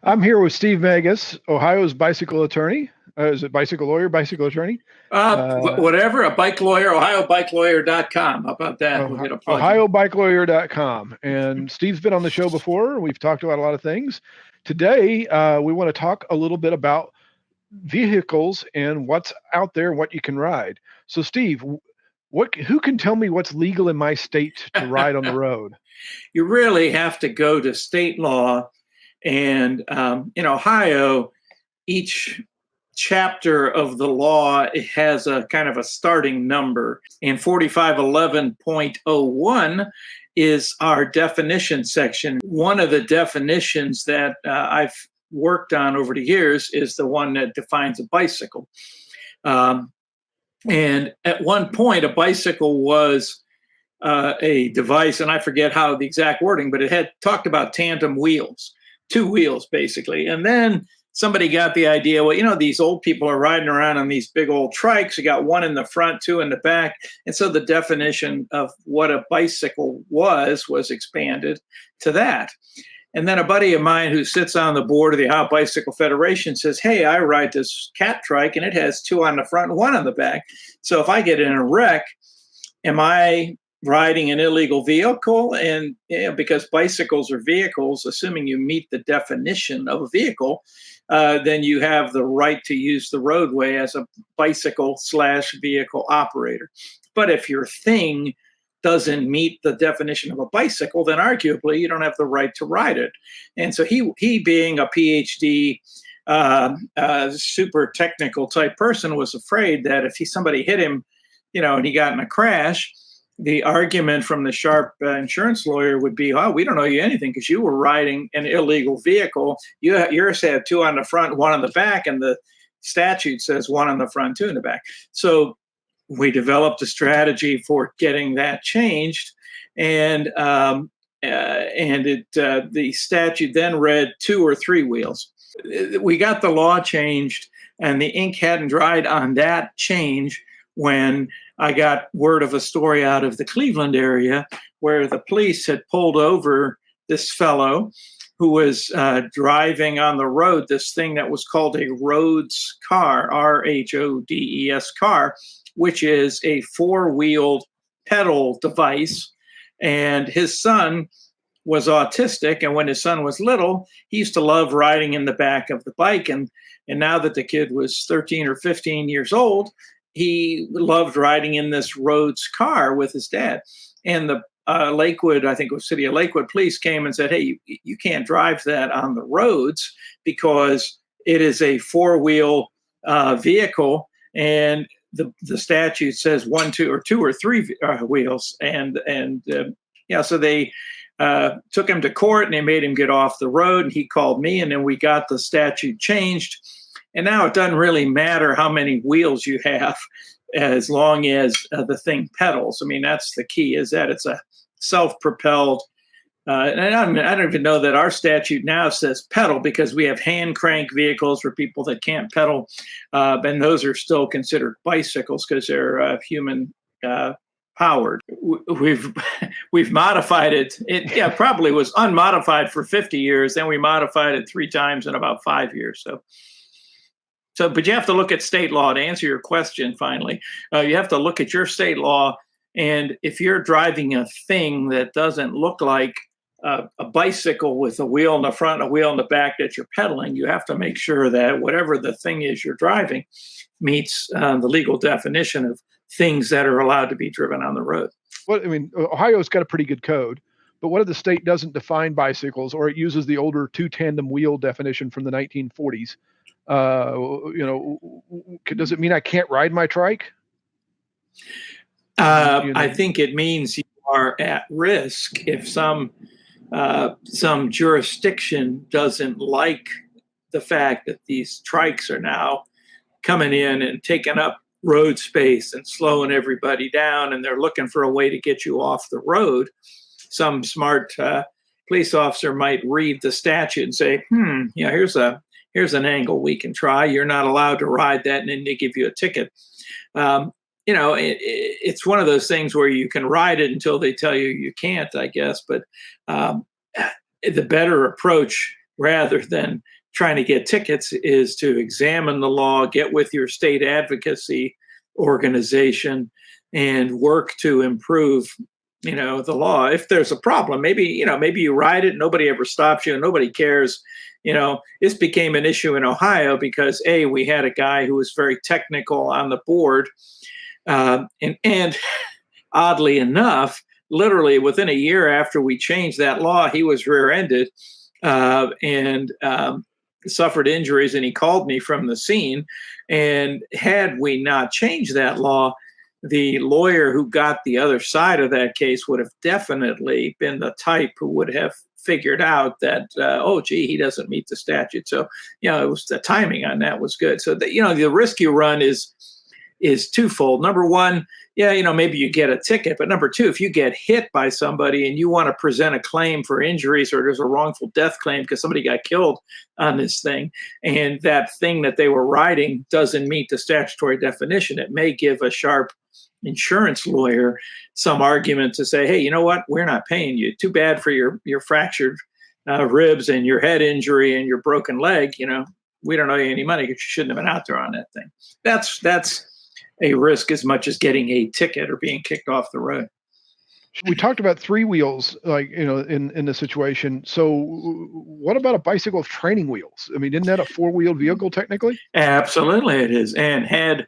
I'm here with Steve Magas, Ohio's bicycle attorney. Is it bicycle lawyer, bicycle attorney? Whatever, a bike lawyer, ohiobikelawyer.com. How about that? We'll get a plug. OhioBikeLawyer.com. And Steve's been on the show before. We've talked about a lot of things. Today, we want to talk a little bit about vehicles and what's out there and what you can ride. So, Steve, who can tell me what's legal in my state to ride on the road? You really have to go to state law. And in Ohio, each chapter of the law has a kind of a starting number. And 4511.01 is our definition section. One of the definitions that I've worked on over the years is the one that defines a bicycle. And at one point, a bicycle was a device, and I forget how the exact wording, but it had talked about tandem wheels. 2 wheels, basically. And then somebody got the idea, well, these old people are riding around on these big old trikes. You got 1 in the front, 2 in the back. And so the definition of what a bicycle was expanded to that. And then a buddy of mine who sits on the board of the Ohio Bicycle Federation says, hey, I ride this cat trike and it has 2 on the front and 1 on the back. So if I get in a wreck, am I riding an illegal vehicle? And because bicycles are vehicles, assuming you meet the definition of a vehicle, then you have the right to use the roadway as a bicycle/vehicle operator. But if your thing doesn't meet the definition of a bicycle, then arguably you don't have the right to ride it. And so he being a PhD, super technical type person, was afraid that if somebody hit him, and he got in a crash, the argument from the sharp insurance lawyer would be, oh, we don't owe you anything because you were riding an illegal vehicle. Yours had 2 on the front, 1 on the back, and the statute says 1 on the front, 2 in the back. So we developed a strategy for getting that changed, and the statute then read 2 or 3 wheels. We got the law changed, and the ink hadn't dried on that change when I got word of a story out of the Cleveland area where the police had pulled over this fellow who was driving on the road this thing that was called a Rhodes car, RHODES car, which is a 4-wheeled pedal device. And his son was autistic. And when his son was little, he used to love riding in the back of the bike. And now that the kid was 13 or 15 years old, he loved riding in this Rhodes car with his dad. And the Lakewood, I think it was City of Lakewood police came and said, hey, you can't drive that on the roads because it is a 4-wheel vehicle. And the statute says 1, 2, or 2 or 3 wheels. So they took him to court and they made him get off the road. And he called me, and then we got the statute changed. And now it doesn't really matter how many wheels you have as long as the thing pedals. I mean, that's the key, is that it's a self-propelled. And I don't even know that our statute now says pedal, because we have hand crank vehicles for people that can't pedal. And those are still considered bicycles because they're human powered. We've modified it. It probably was unmodified for 50 years. Then we modified it 3 times in about 5 years. But you have to look at state law to answer your question. Finally, you have to look at your state law, and if you're driving a thing that doesn't look like a bicycle with a wheel in the front, and a wheel in the back that you're pedaling, you have to make sure that whatever the thing is you're driving meets the legal definition of things that are allowed to be driven on the road. Well, I mean, Ohio's got a pretty good code, but what if the state doesn't define bicycles, or it uses the older 2 tandem wheel definition from the 1940s? Does it mean I can't ride my trike? I think it means you are at risk if some jurisdiction doesn't like the fact that these trikes are now coming in and taking up road space and slowing everybody down, and they're looking for a way to get you off the road. Some smart police officer might read the statute and say, here's an angle we can try. You're not allowed to ride that, and then they give you a ticket. It's one of those things where you can ride it until they tell you you can't, I guess. But the better approach rather than trying to get tickets is to examine the law, get with your state advocacy organization, and work to improve, the law. If there's a problem, maybe you ride it, nobody ever stops you, nobody cares. This became an issue in Ohio because we had a guy who was very technical on the board, and oddly enough, literally within a year after we changed that law, he was rear-ended and suffered injuries, and he called me from the scene. And had we not changed that law, the lawyer who got the other side of that case would have definitely been the type who would have figured out that, he doesn't meet the statute. So, it was the timing on that was good. So, the risk you run is twofold. Number one, maybe you get a ticket, but number two, if you get hit by somebody and you want to present a claim for injuries, or there's a wrongful death claim because somebody got killed on this thing, and that thing that they were riding doesn't meet the statutory definition, it may give a sharp insurance lawyer some argument to say, hey, you know what? We're not paying you. Too bad for your fractured ribs and your head injury and your broken leg. We don't owe you any money because you shouldn't have been out there on that thing. That's a risk as much as getting a ticket or being kicked off the road. We talked about three wheels, in the situation. So what about a bicycle with training wheels? I mean, isn't that a four-wheeled vehicle technically? Absolutely it is. And had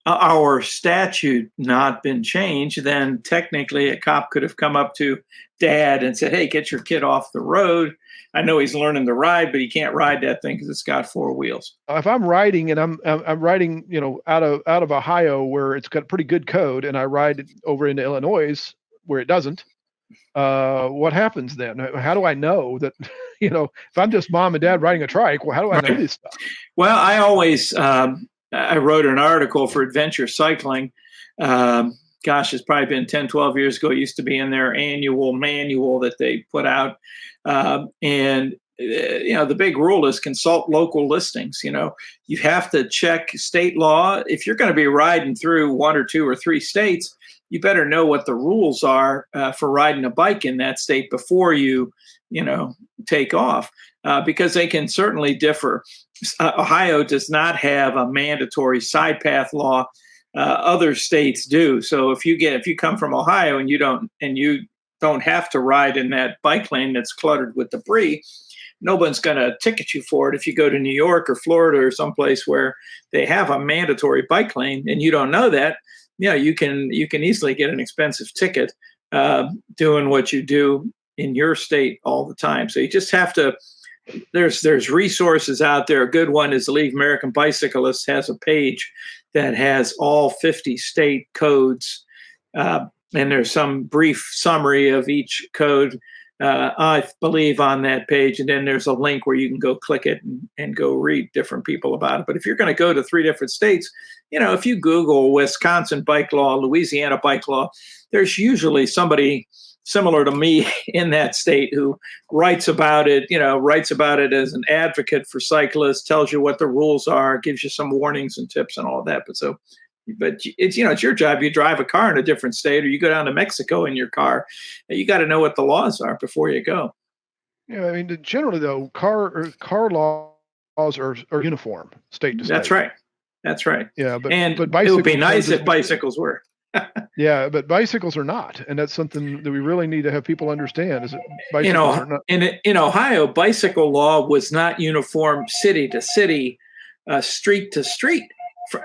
our statute not been changed, then technically a cop could have come up to dad and said, hey, get your kid off the road. I know he's learning to ride, but he can't ride that thing because it's got four wheels. If I'm riding and I'm riding, out of Ohio where it's got pretty good code, and I ride over into Illinois where it doesn't, what happens then? How do I know that, if I'm just mom and dad riding a trike, well, how do I know this stuff? Well, I always, I wrote an article for Adventure Cycling. It's probably been 10, 12 years ago. It used to be in their annual manual that they put out. And the big rule is consult local listings. You have to check state law. If you're going to be riding through one or two or three states, you better know what the rules are for riding a bike in that state before you take off, because they can certainly differ. Ohio does not have a mandatory side path law. Other states do. So if you come from Ohio and you don't have to ride in that bike lane that's cluttered with debris, no one's going to ticket you for it. If you go to New York or Florida or someplace where they have a mandatory bike lane and you don't know that, you can easily get an expensive ticket doing what you do in your state all the time. So you just have to. There's resources out there. A good one is the League of American Bicyclists has a page that has all 50 state codes, and there's some brief summary of each code, I believe, on that page. And then there's a link where you can go click it and go read different people about it. But if you're going to go to three different states, if you Google Wisconsin bike law, Louisiana bike law, there's usually somebody similar to me in that state who writes about it as an advocate for cyclists, tells you what the rules are, gives you some warnings and tips and all of that. But it's your job. You drive a car in a different state, or you go down to Mexico in your car. You got to know what the laws are before you go. Yeah, I mean, generally though, car laws are uniform state to state. That's right. Yeah, but it would be nice if bicycles were. Yeah, but bicycles are not, and that's something that we really need to have people understand. Is that bicycles are not. In Ohio, bicycle law was not uniform city to city, street to street,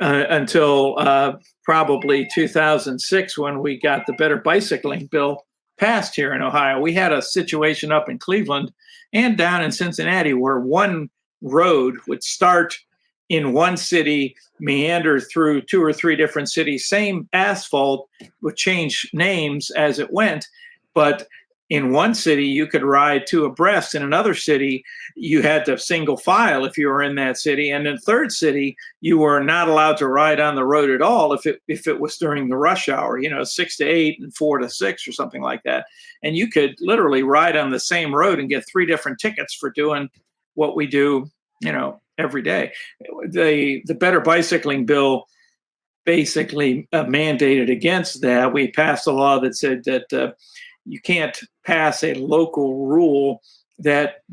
until probably 2006, when we got the Better Bicycling Bill passed here in Ohio. We had a situation up in Cleveland and down in Cincinnati where one road would start in one city, meander through two or three different cities, same asphalt, would change names as it went. But in one city, you could ride two abreast. In another city, you had to single file if you were in that city. And in a third city, you were not allowed to ride on the road at all if it was during the rush hour, 6 to 8 and 4 to 6 or something like that. And you could literally ride on the same road and get three different tickets for doing what we do, every day. The Better Bicycling Bill basically mandated against that. We passed a law that said that you can't pass a local rule that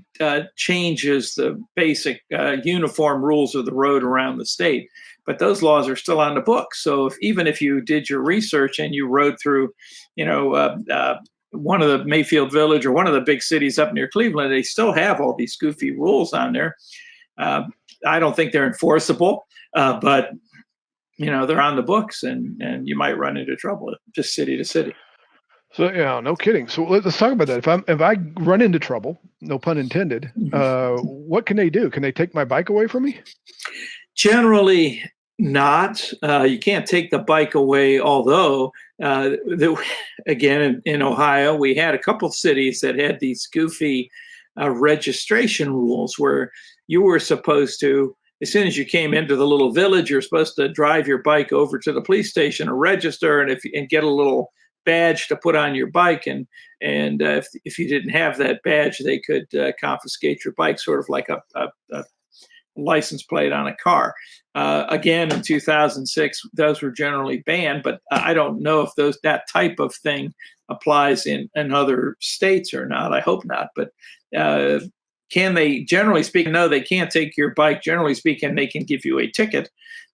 changes the basic uniform rules of the road around the state. But those laws are still on the books. So even if you did your research and you rode through, one of the Mayfield Village or one of the big cities up near Cleveland, they still have all these goofy rules on there. I don't think they're enforceable, but they're on the books, and you might run into trouble just city to city. So yeah, no kidding. So let's talk about that. If I run into trouble, no pun intended, what can they do? Can they take my bike away from me? Generally not. You can't take the bike away, although again in Ohio, we had a couple of cities that had these goofy registration rules where you were supposed to, as soon as you came into the little village, you're supposed to drive your bike over to the police station or register and get a little badge to put on your bike. And if you didn't have that badge, they could confiscate your bike, sort of like a license plate on a car. Again, in 2006, those were generally banned, but I don't know if that type of thing applies in other states or not. I hope not. But can they, generally speaking? No, they can't take your bike. Generally speaking, they can give you a ticket,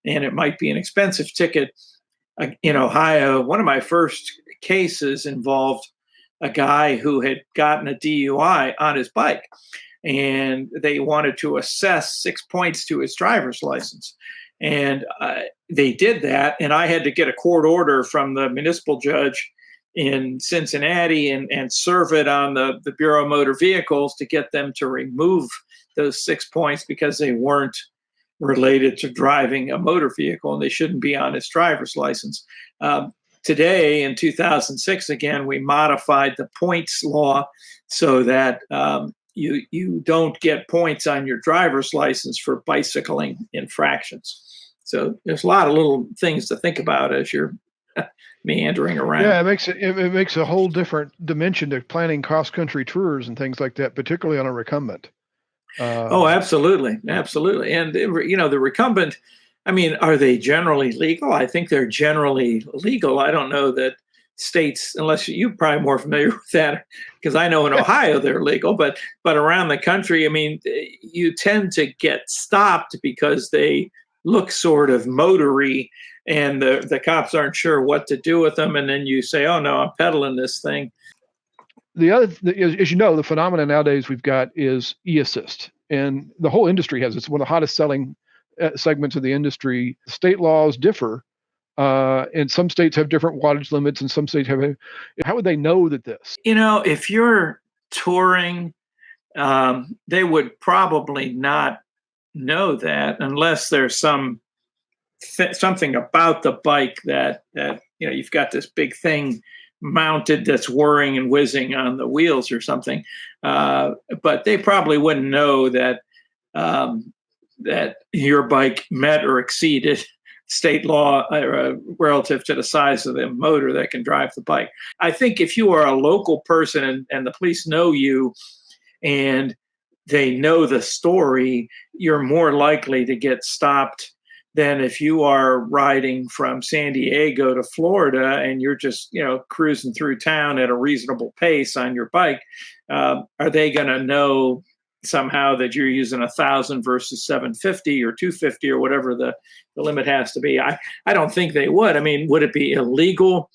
and it might be an expensive ticket. In Ohio, one of my first cases involved a guy who had gotten a DUI on his bike, and they wanted to assess 6 points to his driver's license. And they did that, and I had to get a court order from the municipal judge in Cincinnati and serve it on the Bureau of Motor Vehicles to get them to remove those 6 points because they weren't related to driving a motor vehicle, and they shouldn't be on his driver's license. Today, in 2006, again, we modified the points law so that you don't get points on your driver's license for bicycling infractions. So there's a lot of little things to think about as you're meandering around. Yeah, it makes a whole different dimension to planning cross-country tours and things like that, particularly on a recumbent. Oh, absolutely. Absolutely. And, the recumbent, I mean, are they generally legal? I think they're generally legal. I don't know that states, unless you're probably more familiar with that, because I know in Ohio they're legal, but around the country, I mean, you tend to get stopped because they look sort of motory, and the cops aren't sure what to do with them. And then you say, oh, no, I'm peddling this thing. The other, as you know, the phenomenon nowadays we've got is Eassist, and the whole industry has. It's one of the hottest selling segments of the industry. State laws differ, and some states have different wattage limits, and some states have. How would they know that this? If you're touring, they would probably not know that unless there's something about the bike that you've got this big thing mounted that's whirring and whizzing on the wheels or something, but they probably wouldn't know that that your bike met or exceeded state law relative to the size of the motor that can drive the bike. I think if you are a local person and the police know you and they know the story, you're more likely to get stopped than if you are riding from San Diego to Florida and you're just, cruising through town at a reasonable pace on your bike. Are they going to know somehow that you're using 1,000 versus 750 or 250 or whatever the limit has to be? I don't think they would. I mean, would it be illegal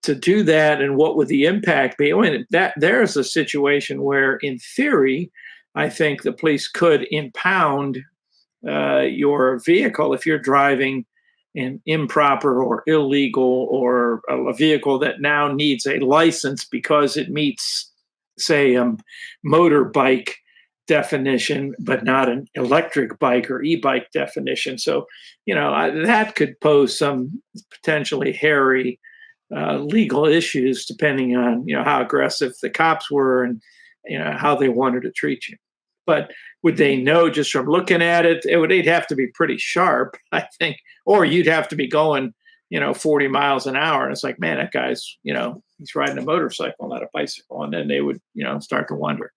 to do that? And what would the impact be? I mean, there's a situation where, in theory, I think the police could impound your vehicle if you're driving an improper or illegal or a vehicle that now needs a license because it meets, say, a motorbike definition, but not an electric bike or e-bike definition. So, that could pose some potentially hairy legal issues depending on, how aggressive the cops were and, how they wanted to treat you. But would they know just from looking at it? They'd have to be pretty sharp, I think, or you'd have to be going, 40 miles an hour. And it's like, man, that guy's, he's riding a motorcycle, not a bicycle. And then they would, start to wonder.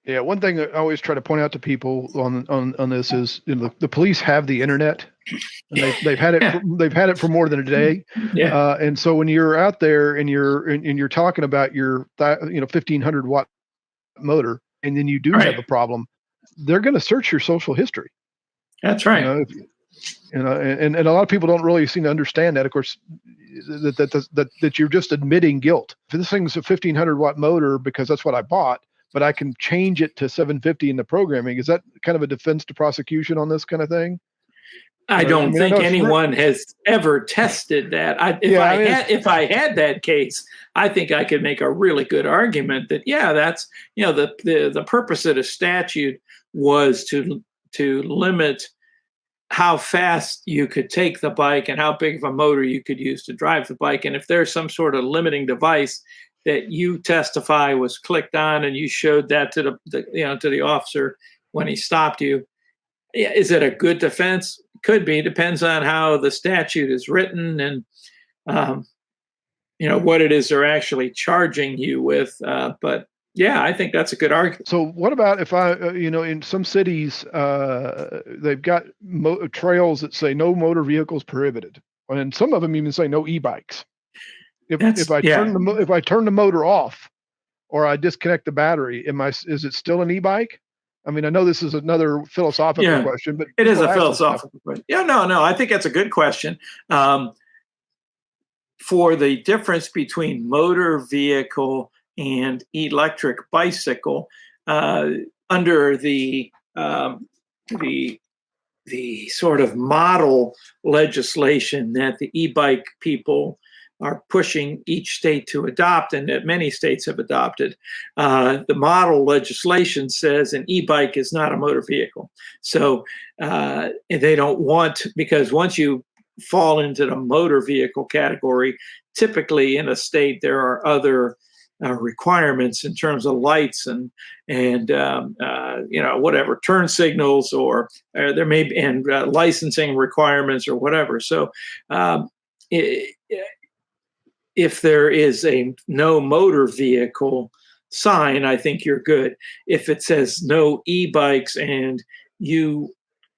Yeah, one thing I always try to point out to people on this is the police have the internet, and they've had it for more than a day. Yeah. And so when you're out there and you're talking about your 1,500 watt motor, and then you do have a problem, they're going to search your social history. That's right. And a lot of people don't really seem to understand that. Of course, that you're just admitting guilt. If this thing's a 1,500 watt motor because that's what I bought, but I can change it to 750 in the programming, is that kind of a defense to prosecution on this kind of thing? I don't think anyone has ever tested that. If I had that case, I think I could make a really good argument that that's the purpose of the statute was to limit how fast you could take the bike and how big of a motor you could use to drive the bike. And if there's some sort of limiting device that you testify was clicked on and you showed that to the officer when he stopped you, is it a good defense? Could be. Depends on how the statute is written and what it is they're actually charging you with. But yeah, I think that's a good argument. So what about if in some cities, they've got trails that say no motor vehicles prohibited, and some of them even say no e-bikes. If I turn the motor off or I disconnect the battery, is it still an e-bike? I mean, I know this is another philosophical question, but it is a philosophical question. Yeah, no, I think that's a good question. For the difference between motor vehicle and electric bicycle, under the sort of model legislation that the e-bike people are pushing each state to adopt, and that many states have adopted. The model legislation says an e-bike is not a motor vehicle. So they don't want, because once you fall into the motor vehicle category, typically in a state there are other requirements in terms of lights and whatever, turn signals, or there may be licensing requirements or whatever. So if there is a no motor vehicle sign, I think you're good. If it says no e-bikes and you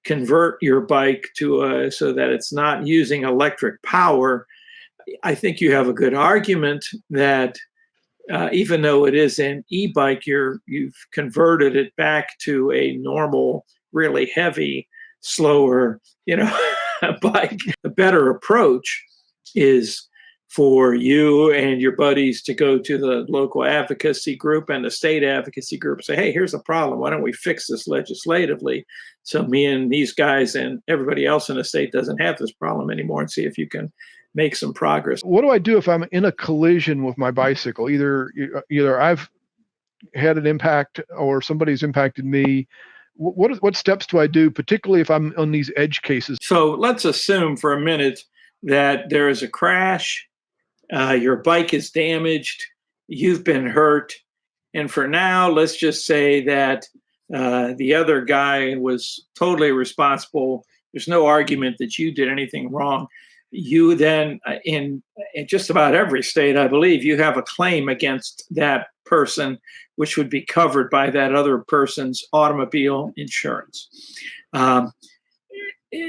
convert your bike to so that it's not using electric power, I think you have a good argument that even though it is an e-bike, you've converted it back to a normal, really heavy, slower, bike. A better approach is for you and your buddies to go to the local advocacy group and the state advocacy group and say, hey, here's a problem. Why don't we fix this legislatively so me and these guys and everybody else in the state doesn't have this problem anymore, and see if you can make some progress. What do I do if I'm in a collision with my bicycle? Either I've had an impact or somebody's impacted me. What steps do I do, particularly if I'm on these edge cases? So let's assume for a minute that there is a crash. Your bike is damaged, you've been hurt, and for now, let's just say that the other guy was totally responsible. There's no argument that you did anything wrong. You then, in just about every state, I believe, you have a claim against that person, which would be covered by that other person's automobile insurance.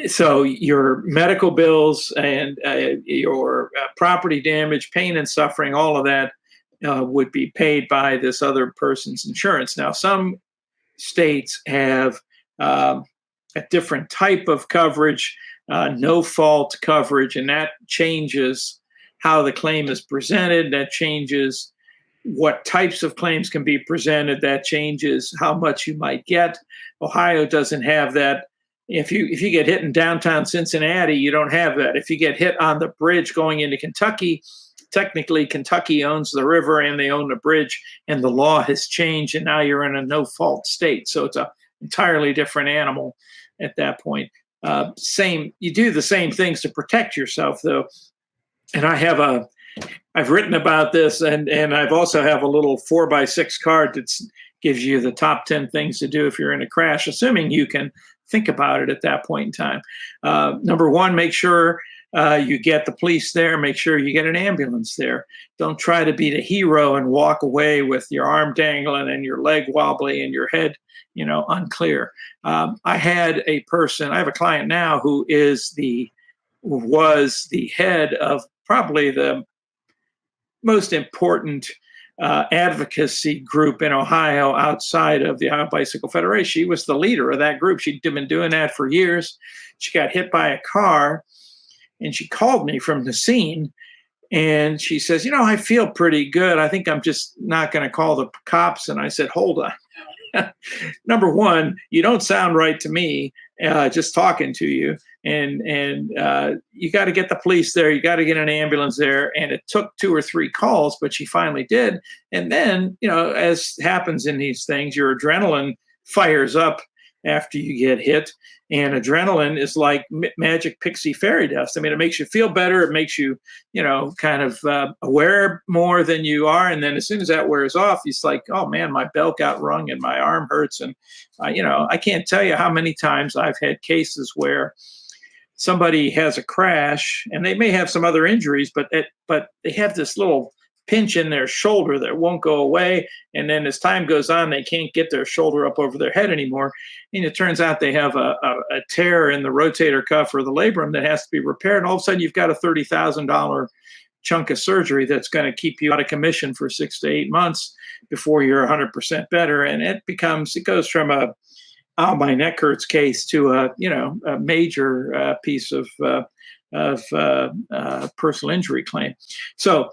So your medical bills and your property damage, pain and suffering, all of that would be paid by this other person's insurance. Now, some states have a different type of coverage, no fault coverage, and that changes how the claim is presented. That changes what types of claims can be presented. That changes how much you might get. Ohio doesn't have that. If you get hit in downtown Cincinnati, you don't have that. If you get hit on the bridge going into Kentucky, technically Kentucky owns the river and they own the bridge, and the law has changed, and now you're in a no-fault state. So it's an entirely different animal at that point. You do the same things to protect yourself, though. And I've written about this, and I've also have a little 4x6 card that gives you the top 10 things to do if you're in a crash, assuming you can think about it at that point in time. Number one, make sure you get the police there. Make sure you get an ambulance there. Don't try to be the hero and walk away with your arm dangling and your leg wobbly and your head, unclear. I have a client now who was the head of probably the most important advocacy group in Ohio outside of the Ohio Bicycle Federation. She was the leader of that group. She'd been doing that for years. She got hit by a car, and she called me from the scene, and she says, I feel pretty good. I think I'm just not going to call the cops. And I said, hold on. Number one, you don't sound right to me, just talking to you. And you got to get the police there. You got to get an ambulance there. And it took 2 or 3 calls, but she finally did. And then, as happens in these things, your adrenaline fires up after you get hit. And adrenaline is like magic pixie fairy dust. I mean, it makes you feel better. It makes you, kind of aware more than you are. And then as soon as that wears off, it's like, oh man, my belt got wrung and my arm hurts. And, I can't tell you how many times I've had cases where somebody has a crash and they may have some other injuries, but they have this little pinch in their shoulder that won't go away. And then as time goes on, they can't get their shoulder up over their head anymore. And it turns out they have a tear in the rotator cuff or the labrum that has to be repaired. And all of a sudden you've got a $30,000 chunk of surgery that's going to keep you out of commission for 6 to 8 months before you're 100% better. And it goes from my neck hurts case to a major piece of personal injury claim. So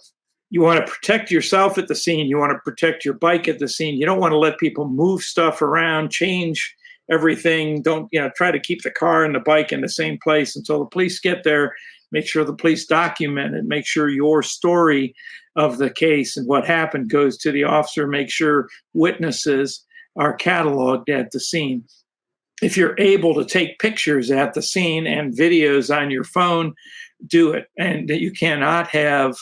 you want to protect yourself at the scene. You want to protect your bike at the scene. You don't want to let people move stuff around, change everything. Don't, try to keep the car and the bike in the same place until the police get there. Make sure the police document it. Make sure your story of the case and what happened goes to the officer. Make sure witnesses are cataloged at the scene. If you're able to take pictures at the scene and videos on your phone, do it. And you cannot have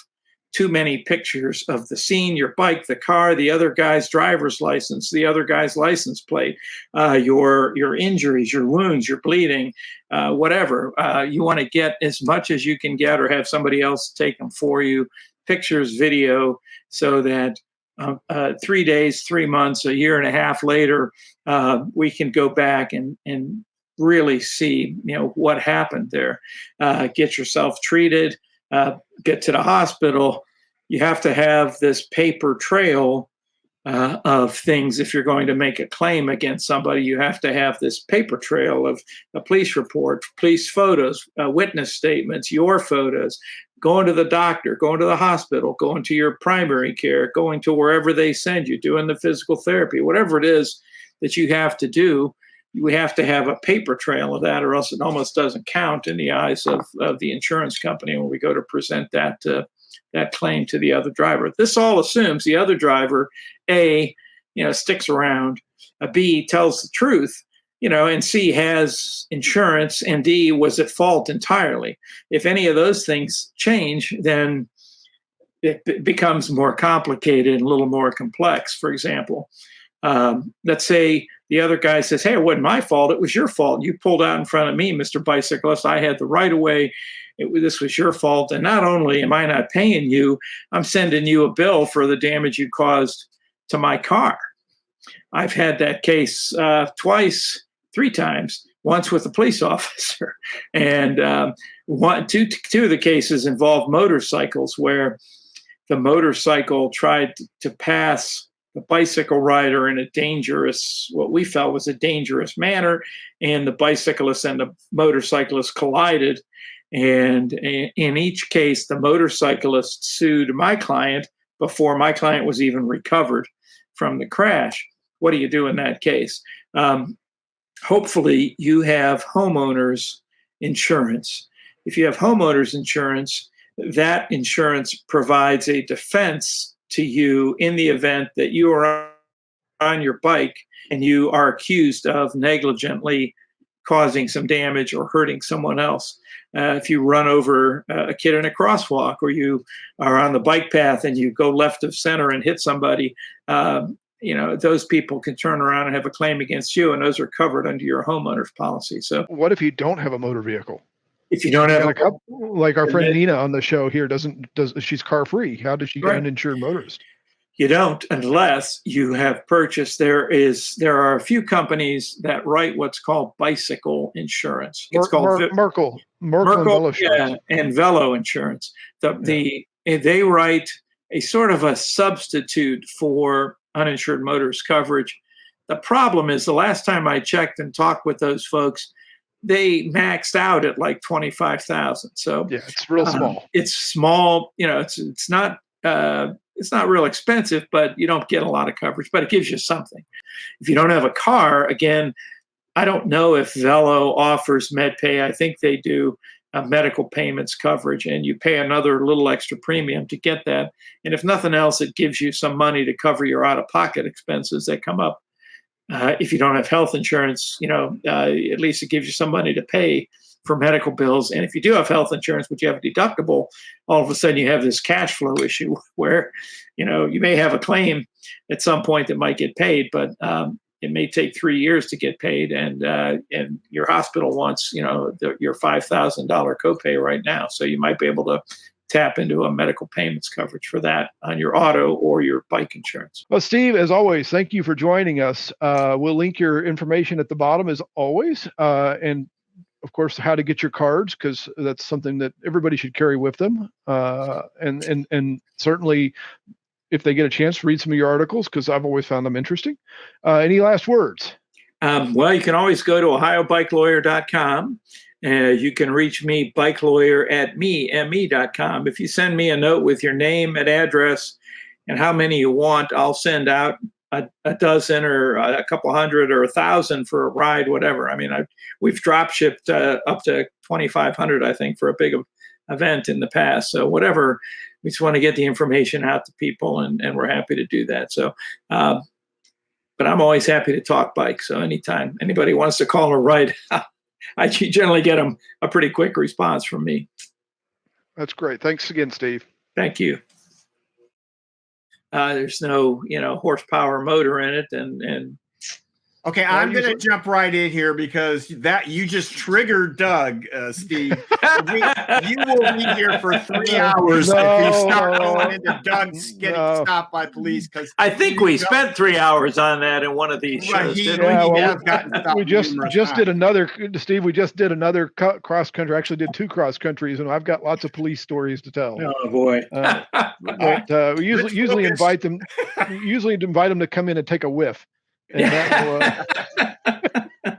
too many pictures of the scene, your bike, the car, the other guy's driver's license, the other guy's license plate, your injuries, your wounds, your bleeding, whatever. You want to get as much as you can get or have somebody else take them for you, pictures, video, so that 3 days, 3 months, a year and a half later, we can go back and really see, what happened there. Get yourself treated. Get to the hospital. You have to have this paper trail of things. If you're going to make a claim against somebody, you have to have this paper trail of a police report, police photos, witness statements, your photos, going to the doctor, going to the hospital, going to your primary care, going to wherever they send you, doing the physical therapy, whatever it is that you have to do. We have to have a paper trail of that, or else it almost doesn't count in the eyes of the insurance company when we go to present that claim to the other driver. This all assumes the other driver, A, sticks around, B, tells the truth, and C, has insurance, and D, was at fault entirely. If any of those things change, then it becomes more complicated and a little more complex. For example, let's say the other guy says, hey, it wasn't my fault. It was your fault. You pulled out in front of me, Mr. Bicyclist. I had the right of way. This was your fault. And not only am I not paying you, I'm sending you a bill for the damage you caused to my car. I've had that case twice, 3 times, once with a police officer. And two of the cases involved motorcycles where the motorcycle tried to pass the bicycle rider in a dangerous, what we felt was a dangerous manner, and the bicyclist and the motorcyclist collided. And in each case, the motorcyclist sued my client before my client was even recovered from the crash. What do you do in that case? Hopefully you have homeowners insurance. If you have homeowners insurance, that insurance provides a defense to you in the event that you are on your bike and you are accused of negligently causing some damage or hurting someone else. If you run over a kid in a crosswalk, or you are on the bike path and you go left of center and hit somebody, those people can turn around and have a claim against you, and those are covered under your homeowner's policy. So what if you don't have a motor vehicle? If you don't have a couple, like our friend Nina on the show here, she's car free. How does she get an insured motorist? You don't, unless you have purchased. There are a few companies that write what's called bicycle insurance. It's called Merkel and Velo and Velo insurance. They write a sort of a substitute for uninsured motorist coverage. The problem is the last time I checked and talked with those folks, they maxed out at like 25,000. So yeah, it's real small. It's small. It's not real expensive, but you don't get a lot of coverage. But it gives you something. If you don't have a car, again, I don't know if Velo offers MedPay. I think they do medical payments coverage, and you pay another little extra premium to get that. And if nothing else, it gives you some money to cover your out-of-pocket expenses that come up. If you don't have health insurance, at least it gives you some money to pay for medical bills. And if you do have health insurance, but you have a deductible, all of a sudden you have this cash flow issue where, you may have a claim at some point that might get paid, but it may take 3 years to get paid. And your hospital wants, your $5,000 copay right now. So you might be able to tap into a medical payments coverage for that on your auto or your bike insurance. Well, Steve, as always, thank you for joining us. We'll link your information at the bottom as always. And of course, how to get your cards, because that's something that everybody should carry with them. And certainly if they get a chance, read some of your articles, because I've always found them interesting. Any last words? Well, you can always go to ohiobikelawyer.com. You can reach me, bikelawyer@me.com. If you send me a note with your name and address and how many you want, I'll send out a dozen or a couple hundred or 1,000 for a ride, whatever. I mean, we've drop shipped up to 2,500, I think, for a big event in the past. So whatever, we just want to get the information out to people, and we're happy to do that. So, but I'm always happy to talk bike. So anytime anybody wants to call or write, I generally get them a pretty quick response from me. That's great. Thanks again, Steve. Thank you. There's no, horsepower motor in it, and okay, I'm going to jump right in here because that you just triggered Doug, Steve. You will be here for 3 hours if you start going into Doug's getting stopped by police. Because I think we spent 3 hours on that in one of these shows. We just did another, Steve. We just did another cross country. Actually, did 2 cross countries, and I've got lots of police stories to tell. Oh boy! But we usually invite them. Usually invite them to come in and take a whiff. And that will,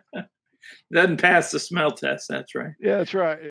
doesn't pass the smell test. That's right. Yeah, that's right.